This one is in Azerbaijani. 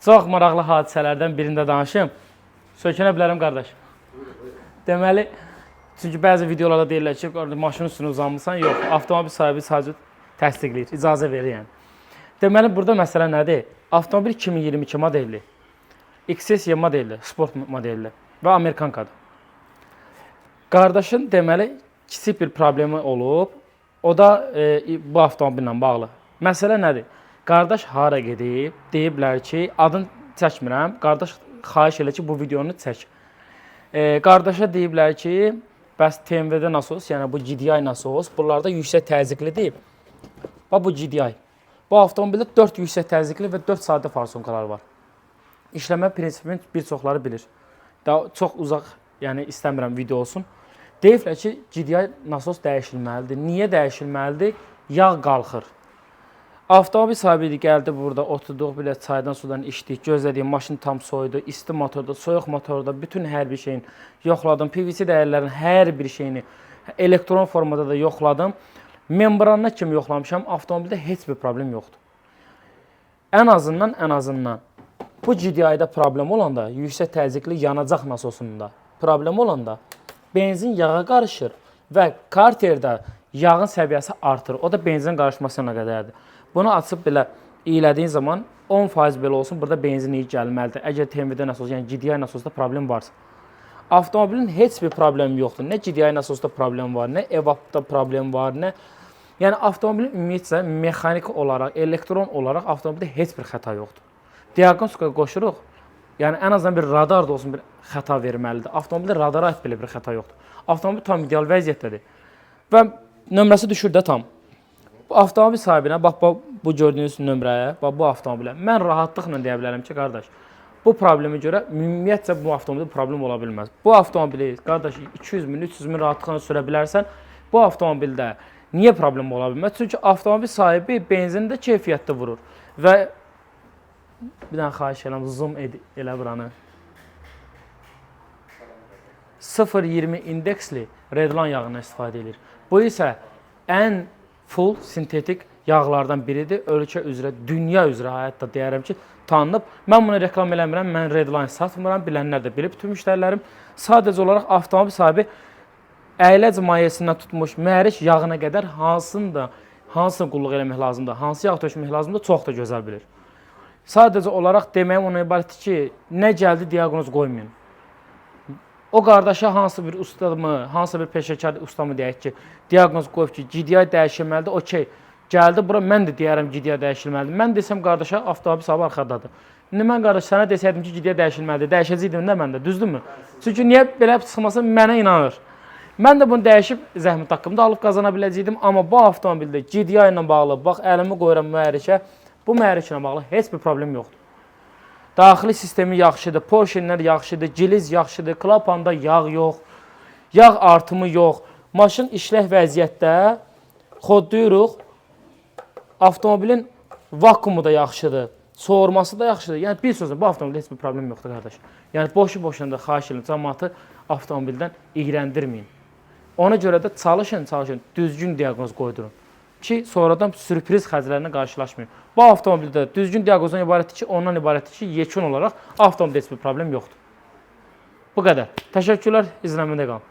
Çox maraqlı hadisələrdən birində danışım. Sökünə bilərəm, qardaş. Deməli, çünki bəzi videolarda deyirlər ki, maşının üstünə uzanmısan. Yox, avtomobil sahibi sadəcə təsdiqləyir, icazə verir yəni. Deməli, burada məsələ nədir? Avtomobil 2022 modelli, XSY modelli, sport modelli və Amerikankadır. Qardaşın deməli, kiçik bir problemi olub, o da bu avtomobillə bağlı. Məsələ nədir? Qardaş hara gedib, deyiblər ki, adını çəkmirəm, qardaş xahiş elə ki, bu videonu çək. Qardaşa deyiblər ki, bəs TMV-də nasos, yəni bu GDI nasos, bunlarda yüksək təzyiqlidir. Və bu GDI. Bu avtomobildə 4 yüksək təzyiqli və 4 sadə farsonkalar var. İşləmə prinsipini bir çoxları bilir. Daha çox uzaq, yəni istəmirəm video olsun. Deyiblər ki, GDI nasos dəyişilməlidir. Niyə dəyişilməlidir? Yağ qalxır. Avtomobil sahibi gəldi burada, oturduq, belə çaydan, sudan içdik, gözlədik, maşın tam soyudu, isti motorda, soyuq motorda, bütün hər bir şeyin yoxladım. PVC dəyərlərin hər bir şeyini elektron formada da yoxladım. Membranına kimi yoxlamışam, avtomobildə heç bir problem yoxdur. Ən azından bu GDI-də problem olanda, yüksək təzyiqli yanacaq nasosunda problem olanda benzin yağa qarışır və karterdə yağın səviyyəsi artır. O da benzin qarışmasına qədərdir. Bunu açıb belə iylədiyin zaman 10% belə olsun, burada benzin iyi gəlməlidir. Əgər TMV-də nasos, yəni GDI nasosda problem varsa. Avtomobilin heç bir problemi yoxdur. Nə GDI nasosda problem var, nə evapda problem var, nə... Yəni, avtomobilin ümumiyyətcə, mexanik olaraq, elektron olaraq avtomobildə heç bir xəta yoxdur. Diaqnostikaya qoşuruq, yəni ən azından bir radar da olsun bir xəta verməlidir. Avtomobildə radara aid belə bir xəta yoxdur. Avtomobil tam ideal vəziyyətdədir. Və nömrəsi düşür də tam. Bu avtomobil sahibinə, bax bu gördüyünüz nömrəyə, bax bu avtomobilə mən rahatlıqla deyə bilərəm ki, qardaş, bu problemi görə ümumiyyətcə bu avtomobildə problem ola bilməz. Bu avtomobili, qardaş, 200 min, 300 min rahatlıqla sürə bilərsən, bu avtomobildə niyə problem ola bilməz? Çünki avtomobil sahibi benzini də keyfiyyətli vurur. Və bir dənə xahiş edirəm, zoom elə buranı. 0,20 indeksli Redline yağından istifadə edir. Bu isə ən full sintetik yağlardan biridir. Ölkə üzrə, dünya üzrə həyatda deyərəm ki, tanınıb. Mən bunu reklam eləmirəm, mən Redline satmıram, bilənlər də bilib, bütün müştərilərim. Sadəcə olaraq avtomobil sahibi əyləc mayesindən tutmuş məhərik yağına qədər hansını qulluq eləmək lazımdır, hansı yağ tökmək lazımdır, çox da gözəl bilir. Sadəcə olaraq deməyim ona ibarətdir ki, nə gəldi diaqnoz qoymayın. O qardaşa hansı bir ustamı, hansı bir peşəkar ustamı deyək ki, diaqnoz qoyub ki, GDI dəyişilməlidir, okey. Gəldi bura, mən də deyərəm GDI dəyişilməlidir. Mən desəm qardaşa, avtomobil sahibi arxadadır. İndi mən qardaş sənə desəydim ki, GDI dəyişilməlidir, dəyişəcəkdim də məndə, düzdürmü? Çünki niyə belə çıxması mənə inanır. Mən də bunu dəyişib zəhmət haqqımda alıb qazana biləcəkdim, amma bu avtomobildə GDI ilə bağlı, bax əlimi qoyuram mühərrikə, bu mühərrik ilə bağlı heç bir problem yoxdur. Daxili sistemi yaxşıdır, porşenlər yaxşıdır, giliz yaxşıdır, klapanda yağ yox, yağ artımı yox. Maşın işlək vəziyyətdə xodduyuruq, avtomobilin vakumu da yaxşıdır, soğurması da yaxşıdır. Yəni bir sözlə, bu avtomobildə heç bir problem yoxdur, qardaş. Yəni boşu-boşuna da xahiş edin, cəmaatı avtomobildən iğrəndirməyin. Ona görə də çalışın, düzgün diaqnoz qoydurun ki, sonradan sürpriz xərclərlə qarşılaşmayın. Bu avtomobildə düzgün diaqnozdan ibarətdir ki, ondan ibarətdir ki, yekun olaraq avtomobildə heç bir problem yoxdur. Bu qədər. Təşəkkürlər, izləmədə qalın.